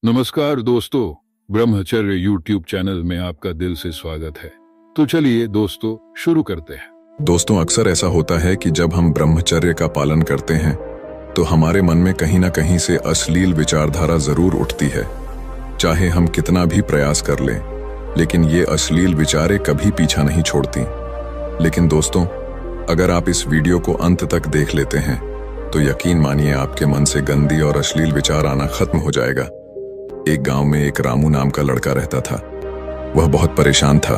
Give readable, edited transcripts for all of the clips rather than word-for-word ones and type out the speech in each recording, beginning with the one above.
नमस्कार दोस्तों, ब्रह्मचर्य यूट्यूब चैनल में आपका दिल से स्वागत है। तो चलिए दोस्तों शुरू करते हैं। दोस्तों, अक्सर ऐसा होता है कि जब हम ब्रह्मचर्य का पालन करते हैं तो हमारे मन में कहीं ना कहीं से अश्लील विचारधारा जरूर उठती है। चाहे हम कितना भी प्रयास कर लें, लेकिन ये अश्लील विचारें कभी पीछा नहीं छोड़ती। लेकिन दोस्तों, अगर आप इस वीडियो को अंत तक देख लेते हैं तो यकीन मानिए आपके मन से गंदी और अश्लील विचार आना खत्म हो जाएगा। एक गांव में एक रामू नाम का लड़का रहता था। वह बहुत परेशान था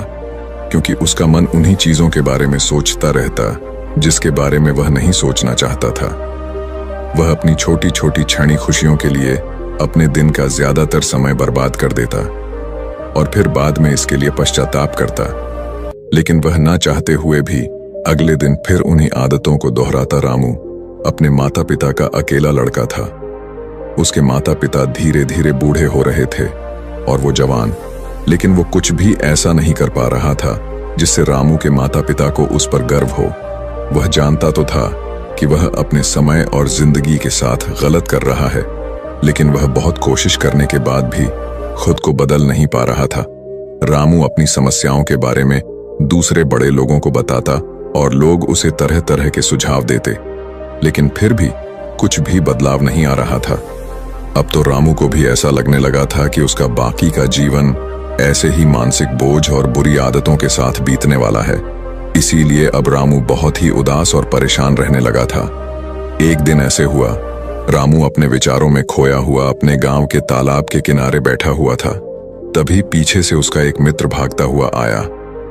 क्योंकि उसका मन उन्हीं चीजों के बारे में सोचता रहता जिसके बारे में वह नहीं सोचना चाहता था। वह अपनी छोटी छोटी क्षणिक खुशियों के लिए अपने दिन का ज्यादातर समय बर्बाद कर देता और फिर बाद में इसके लिए पश्चाताप करता। लेकिन वह ना चाहते हुए भी अगले दिन फिर उन्हीं आदतों को दोहराता। रामू अपने माता पिता का अकेला लड़का था। उसके माता पिता धीरे धीरे बूढ़े हो रहे थे और वो जवान, लेकिन वो कुछ भी ऐसा नहीं कर पा रहा था जिससे रामू के माता पिता को उस पर गर्व हो। वह जानता तो था कि वह अपने समय और जिंदगी के साथ गलत कर रहा है, लेकिन वह बहुत कोशिश करने के बाद भी खुद को बदल नहीं पा रहा था। रामू अपनी समस्याओं के बारे में दूसरे बड़े लोगों को बताता और लोग उसे तरह तरह के सुझाव देते, लेकिन फिर भी कुछ भी बदलाव नहीं आ रहा था। अब तो रामू को भी ऐसा लगने लगा था कि उसका बाकी का जीवन ऐसे ही मानसिक बोझ और बुरी आदतों के साथ बीतने वाला है। इसीलिए अब रामू बहुत ही उदास और परेशान रहने लगा था। एक दिन ऐसे हुआ, रामू अपने विचारों में खोया हुआ अपने गांव के तालाब के किनारे बैठा हुआ था। तभी पीछे से उसका एक मित्र भागता हुआ आया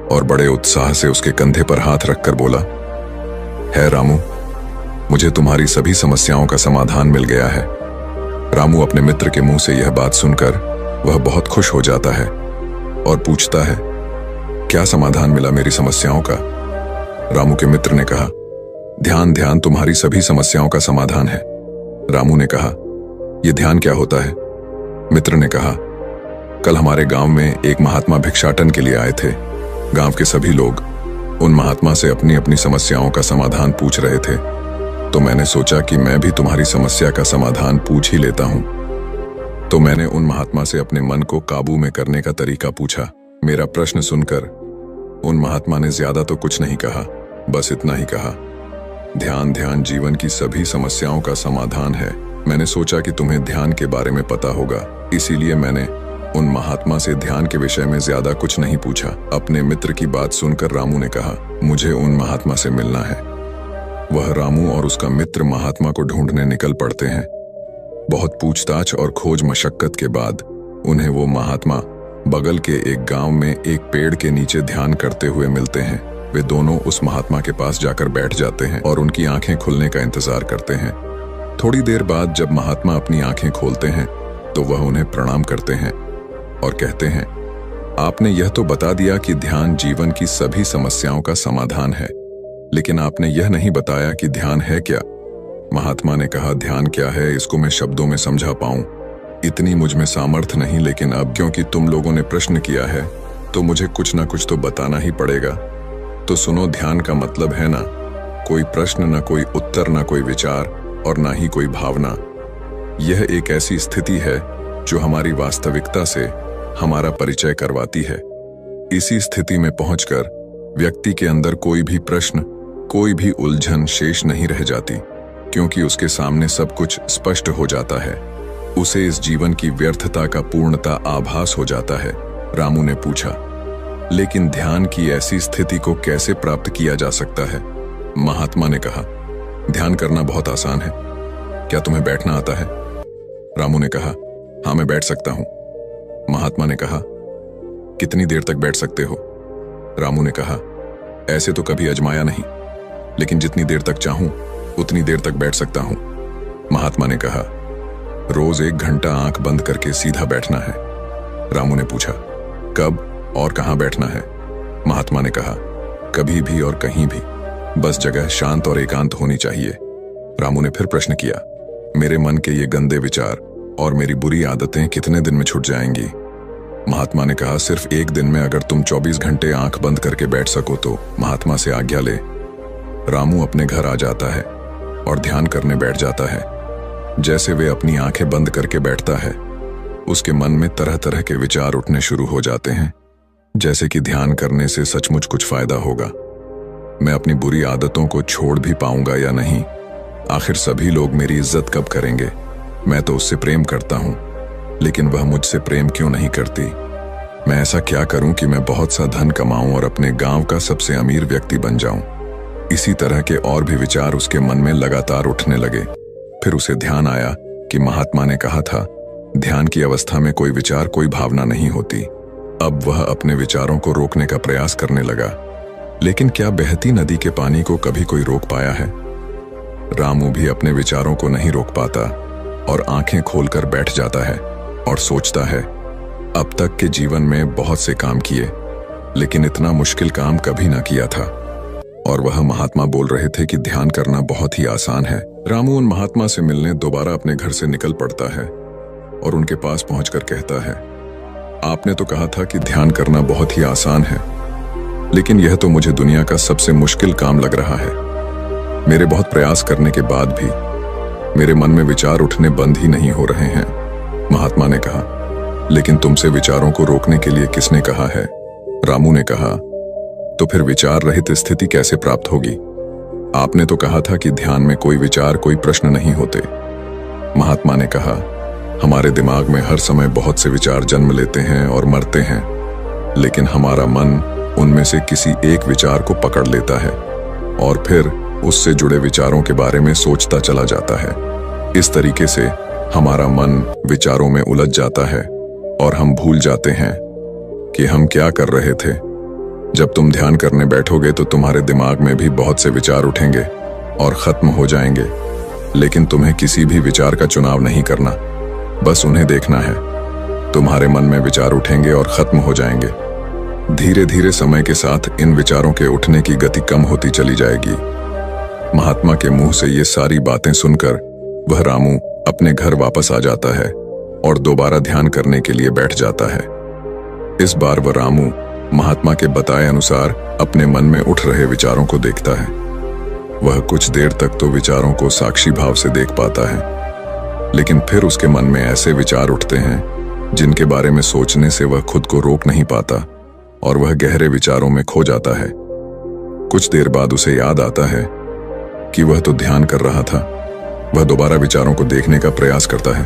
और बड़े उत्साह से उसके कंधे पर हाथ रखकर बोला, है रामू, मुझे तुम्हारी सभी समस्याओं का समाधान मिल गया है। रामू अपने मित्र के मुंह से यह बात सुनकर वह बहुत खुश हो जाता है और पूछता है, क्या समाधान मिला मेरी समस्याओं का? रामू के मित्र ने कहा, ध्यान ध्यान तुम्हारी सभी समस्याओं का समाधान है। रामू ने कहा, यह ध्यान क्या होता है? मित्र ने कहा, कल हमारे गांव में एक महात्मा भिक्षाटन के लिए आए थे। गांव के सभी लोग उन महात्मा से अपनी अपनी समस्याओं का समाधान पूछ रहे थे, तो मैंने सोचा कि मैं भी तुम्हारी समस्या का समाधान पूछ ही लेता हूं। तो मैंने उन महात्मा से अपने मन को काबू में करने का तरीका पूछा। मेरा प्रश्न सुनकर उन महात्मा ने ज्यादा तो कुछ नहीं कहा, बस इतना ही कहा, ध्यान ध्यान जीवन की सभी समस्याओं का समाधान है। मैंने सोचा कि तुम्हें ध्यान के बारे में पता होगा, इसीलिए मैंने उन महात्मा से ध्यान के विषय में ज्यादा कुछ नहीं पूछा। अपने मित्र की बात सुनकर रामू ने कहा, मुझे उन महात्मा से मिलना है। वह रामू और उसका मित्र महात्मा को ढूंढने निकल पड़ते हैं। बहुत पूछताछ और खोज मशक्कत के बाद उन्हें वो महात्मा बगल के एक गांव में एक पेड़ के नीचे ध्यान करते हुए मिलते हैं। वे दोनों उस महात्मा के पास जाकर बैठ जाते हैं और उनकी आंखें खुलने का इंतजार करते हैं। थोड़ी देर बाद जब महात्मा अपनी आंखें खोलते हैं तो वह उन्हें प्रणाम करते हैं और कहते हैं, आपने यह तो बता दिया कि ध्यान जीवन की सभी समस्याओं का समाधान है, लेकिन आपने यह नहीं बताया कि ध्यान है क्या। महात्मा ने कहा, ध्यान क्या है इसको मैं शब्दों में समझा पाऊं, इतनी मुझ में सामर्थ्य नहीं, लेकिन अब क्योंकि तुम लोगों ने प्रश्न किया है तो मुझे कुछ ना कुछ तो बताना ही पड़ेगा। तो सुनो, ध्यान का मतलब है ना कोई प्रश्न, ना कोई उत्तर, ना कोई विचार और ना ही कोई भावना। यह एक ऐसी स्थिति है जो हमारी वास्तविकता से हमारा परिचय करवाती है। इसी स्थिति में पहुंचकर व्यक्ति के अंदर कोई भी प्रश्न, कोई भी उलझन शेष नहीं रह जाती, क्योंकि उसके सामने सब कुछ स्पष्ट हो जाता है। उसे इस जीवन की व्यर्थता का पूर्णता आभास हो जाता है। रामू ने पूछा, लेकिन ध्यान की ऐसी स्थिति को कैसे प्राप्त किया जा सकता है? महात्मा ने कहा, ध्यान करना बहुत आसान है। क्या तुम्हें बैठना आता है? रामू ने कहा, हाँ मैं बैठ सकता हूं। महात्मा ने कहा, कितनी देर तक बैठ सकते हो? रामू ने कहा, ऐसे तो कभी आजमाया नहीं, लेकिन जितनी देर तक चाहूं उतनी देर तक बैठ सकता हूं। महात्मा ने कहा, रोज 1 घंटा आंख बंद करके सीधा बैठना है। रामू ने पूछा, कब और कहां बैठना है? महात्मा ने कहा, कभी भी और कहीं भी, बस जगह शांत और एकांत होनी चाहिए। रामू ने फिर प्रश्न किया, मेरे मन के ये गंदे विचार और मेरी बुरी आदतें कितने दिन में छूट जाएंगी? महात्मा ने कहा, सिर्फ 1 दिन में अगर तुम 24 घंटे आंख बंद करके बैठ सको तो। महात्मा से आज्ञा ले रामू अपने घर आ जाता है और ध्यान करने बैठ जाता है। जैसे वे अपनी आंखें बंद करके बैठता है, उसके मन में तरह तरह के विचार उठने शुरू हो जाते हैं, जैसे कि ध्यान करने से सचमुच कुछ फायदा होगा, मैं अपनी बुरी आदतों को छोड़ भी पाऊंगा या नहीं, आखिर सभी लोग मेरी इज्जत कब करेंगे, मैं तो उससे प्रेम करता हूं, लेकिन वह मुझसे प्रेम क्यों नहीं करती, मैं ऐसा क्या करूं कि मैं बहुत सा धन कमाऊं और अपने गांव का सबसे अमीर व्यक्ति बन जाऊं। इसी तरह के और भी विचार उसके मन में लगातार उठने लगे। फिर उसे ध्यान आया कि महात्मा ने कहा था, ध्यान की अवस्था में कोई विचार, कोई भावना नहीं होती। अब वह अपने विचारों को रोकने का प्रयास करने लगा, लेकिन क्या बहती नदी के पानी को कभी कोई रोक पाया है? रामू भी अपने विचारों को नहीं रोक पाता और आंखें खोलकर बैठ जाता है और सोचता है, अब तक के जीवन में बहुत से काम किए, लेकिन इतना मुश्किल काम कभी ना किया था। और वह महात्मा बोल रहे थे कि ध्यान करना बहुत ही आसान है। रामू उन महात्मा से मिलने दोबारा अपने घर से निकल पड़ता है और उनके पास पहुंचकर कहता है, आपने तो कहा था कि ध्यान करना बहुत ही आसान है, लेकिन यह तो मुझे दुनिया का सबसे मुश्किल काम लग रहा है। मेरे बहुत प्रयास करने के बाद भी मेरे मन में विचार उठने बंद ही नहीं हो रहे हैं। महात्मा ने कहा, लेकिन तुमसे विचारों को रोकने के लिए किसने कहा है? रामू ने कहा, तो फिर विचार रहित स्थिति कैसे प्राप्त होगी? आपने तो कहा था कि ध्यान में कोई विचार, कोई प्रश्न नहीं होते। महात्मा ने कहा, हमारे दिमाग में हर समय बहुत से विचार जन्म लेते हैं और मरते हैं, लेकिन हमारा मन उनमें से किसी एक विचार को पकड़ लेता है और फिर उससे जुड़े विचारों के बारे में सोचता चला जाता है। इस तरीके से हमारा मन विचारों में उलझ जाता है और हम भूल जाते हैं कि हम क्या कर रहे थे। जब तुम ध्यान करने बैठोगे तो तुम्हारे दिमाग में भी बहुत से विचार उठेंगे और खत्म हो जाएंगे, लेकिन तुम्हें किसी भी विचार का चुनाव नहीं करना, बस उन्हें देखना है। तुम्हारे मन में विचार उठेंगे और खत्म हो जाएंगे। धीरे धीरे समय के साथ इन विचारों के उठने की गति कम होती चली जाएगी। महात्मा के मुंह से ये सारी बातें सुनकर वह रामू अपने घर वापस आ जाता है और दोबारा ध्यान करने के लिए बैठ जाता है। इस बार वह रामू महात्मा के बताए अनुसार अपने मन में उठ रहे विचारों को देखता है। वह कुछ देर तक तो विचारों को साक्षी भाव से देख पाता है, लेकिन फिर उसके मन में ऐसे विचार उठते हैं जिनके बारे में सोचने से वह खुद को रोक नहीं पाता और वह गहरे विचारों में खो जाता है। कुछ देर बाद उसे याद आता है कि वह तो ध्यान कर रहा था। वह दोबारा विचारों को देखने का प्रयास करता है,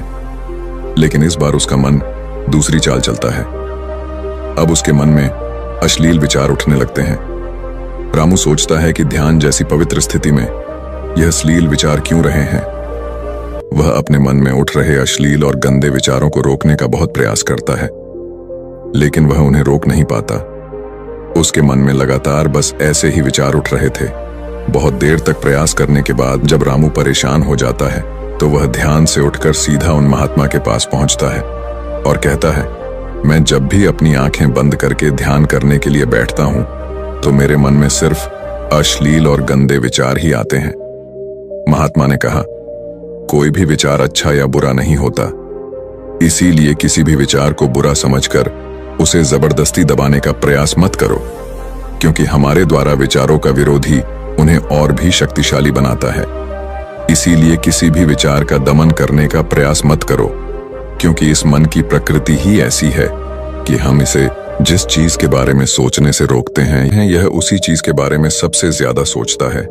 लेकिन इस बार उसका मन दूसरी चाल चलता है। अब उसके मन में अश्लील विचार उठने लगते हैं। रामू सोचता है कि ध्यान जैसी पवित्र स्थिति में यह अश्लील विचार क्यों रहे हैं। वह अपने मन में उठ रहे अश्लील और गंदे विचारों को रोकने का बहुत प्रयास करता है, लेकिन वह उन्हें रोक नहीं पाता। उसके मन में लगातार बस ऐसे ही विचार उठ रहे थे। बहुत देर तक प्रयास करने के बाद जब रामू परेशान हो जाता है तो वह ध्यान से उठकर सीधा उन महात्मा के पास पहुंचता है और कहता है, मैं जब भी अपनी आंखें बंद करके ध्यान करने के लिए बैठता हूं तो मेरे मन में सिर्फ अश्लील और गंदे विचार ही आते हैं। महात्मा ने कहा, कोई भी विचार अच्छा या बुरा नहीं होता, इसीलिए किसी भी विचार को बुरा समझकर उसे जबरदस्ती दबाने का प्रयास मत करो, क्योंकि हमारे द्वारा विचारों का विरोधी उन्हें और भी शक्तिशाली बनाता है। इसीलिए किसी भी विचार का दमन करने का प्रयास मत करो, क्योंकि इस मन की प्रकृति ही ऐसी है कि हम इसे जिस चीज के बारे में सोचने से रोकते हैं, यह उसी चीज के बारे में सबसे ज्यादा सोचता है।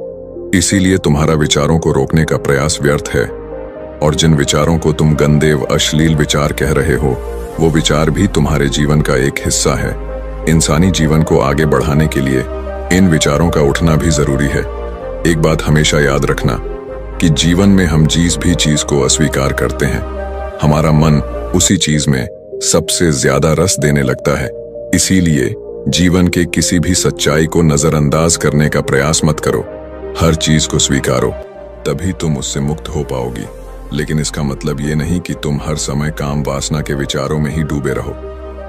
इसीलिए तुम्हारा विचारों को रोकने का प्रयास व्यर्थ है, और जिन विचारों को तुम गंदे व अश्लील विचार कह रहे हो, वो विचार भी तुम्हारे जीवन का एक हिस्सा है। इंसानी जीवन को आगे बढ़ाने के लिए इन विचारों का उठना भी जरूरी है। एक बात हमेशा याद रखना कि जीवन में हम जिस भी चीज को अस्वीकार करते हैं, हमारा मन उसी चीज में सबसे ज्यादा रस देने लगता है। इसीलिए जीवन के किसी भी सच्चाई को नजरअंदाज करने का प्रयास मत करो। हर चीज को स्वीकारो, तभी तुम उससे मुक्त हो पाओगी। लेकिन इसका मतलब ये नहीं कि तुम हर समय काम वासना के विचारों में ही डूबे रहो।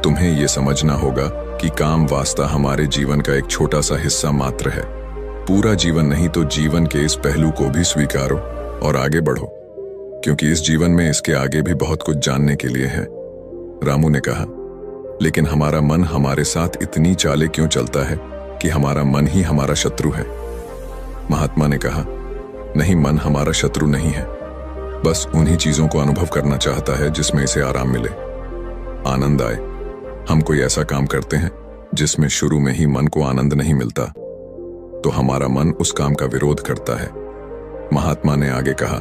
तुम्हें ये समझना होगा कि काम वासना हमारे जीवन का एक छोटा सा हिस्सा मात्र है। पूरा जीवन नहीं तो जीवन के इस पहलू को भी स्वीकारो और आगे बढ़ो, क्योंकि इस जीवन में इसके आगे भी बहुत कुछ जानने के लिए है। रामू ने कहा, लेकिन हमारा मन हमारे साथ इतनी चालें क्यों चलता है कि हमारा मन ही हमारा शत्रु है? महात्मा ने कहा, नहीं, मन हमारा शत्रु नहीं है, बस उन्हीं चीजों को अनुभव करना चाहता है जिसमें इसे आराम मिले। आनंद आए। हम कोई ऐसा काम करते हैं जिसमें शुरू में ही मन को आनंद नहीं मिलता, तो हमारा मन उस काम का विरोध करता है। महात्मा ने आगे कहा,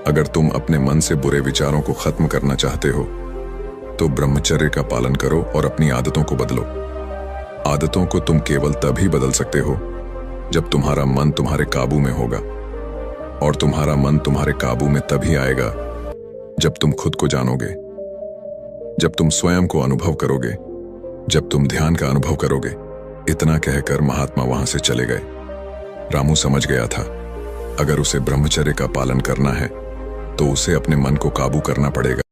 अगर तुम अपने मन से बुरे विचारों को खत्म करना चाहते हो तो ब्रह्मचर्य का पालन करो और अपनी आदतों को बदलो। आदतों को तुम केवल तभी बदल सकते हो जब तुम्हारा मन तुम्हारे काबू में होगा, और तुम्हारा मन तुम्हारे काबू में तभी आएगा जब तुम खुद को जानोगे, जब तुम स्वयं को अनुभव करोगे, जब तुम ध्यान का अनुभव करोगे। इतना कहकर महात्मा वहां से चले गए। रामू समझ गया था, अगर उसे ब्रह्मचर्य का पालन करना है तो उसे अपने मन को काबू करना पड़ेगा।